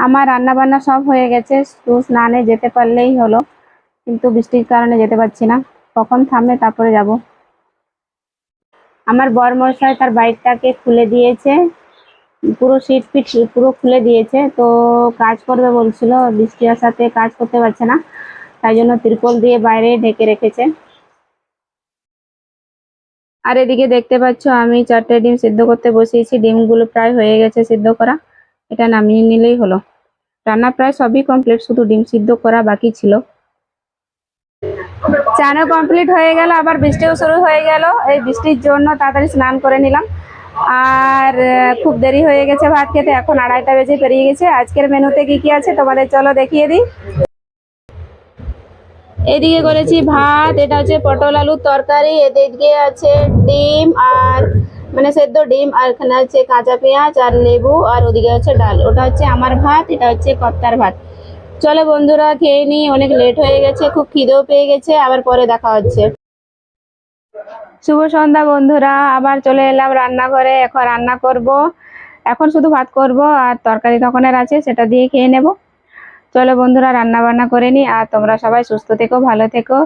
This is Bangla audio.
আমার রান্না বান্না সব হয়ে গেছে, শুধু স্নানে যেতে পারলেই হলো, কিন্তু বৃষ্টির কারণে যেতে পারছি না। কখন থামবে তারপরে যাব। আমার বরমশাই তার বাইকটাকে খুলে দিয়েছে, পুরো সিট ফিট পুরো খুলে দিয়েছে, তো কাজ করবে বলছিল, বৃষ্টি আসাতে কাজ করতে পারছে না, তাই জন্য তিরপল দিয়ে বাইরে ঢেকে রেখেছে। আর এদিকে দেখতে পাচ্ছ আমি 4টে ডিম সিদ্ধ করতে বসিয়েছি, ডিমগুলো প্রায় হয়ে গেছে সিদ্ধ করা, এটা নামিয়ে নিলেই হলো। রান্না প্রায় সবই কমপ্লিট, শুধু ডিম সিদ্ধ করা বাকি ছিল। চানও কমপ্লিট হয়ে গেল, আবার বৃষ্টিও শুরু হয়ে গেল। এই বৃষ্টির জন্য তাড়াতাড়ি স্নান করে নিলাম। আর খুব দেরি হয়ে গেছে ভাত খেতে, এখন 2:30 বেজে পেরিয়ে গেছে। আজকের মেনুতে কি কি আছে তোমাদের চলো দেখিয়ে দিই। এদিকে করেছি ভাত, এটা হচ্ছে পটল আলুর তরকারি, এদিকে আছে ডিম আর মানে সেদ্ধ ডিম, আর এখানে আছে কাঁচা পেঁয়াজ আর লেবু, আর ওদিকে হচ্ছে ডাল। ওটা হচ্ছে আমার ভাত, এটা হচ্ছে কর্তার ভাত। চলো বন্ধুরা খেয়ে নিই, অনেক লেট হয়ে গেছে, খুব খিদেও পেয়ে গেছে, আবার পরে দেখা হচ্ছে। শুভ সন্ধ্যা বন্ধুরা, আবার চলে এলাম রান্নাঘরে। এখন রান্না করব, এখন শুধু ভাত করব, আর তরকারি তখনের আছে, সেটা দিয়ে খেয়ে নেব। চলো বন্ধুরা রান্না বান্না করে নি। আর তোমরা সবাই সুস্থ থেকো, ভালো থেকো।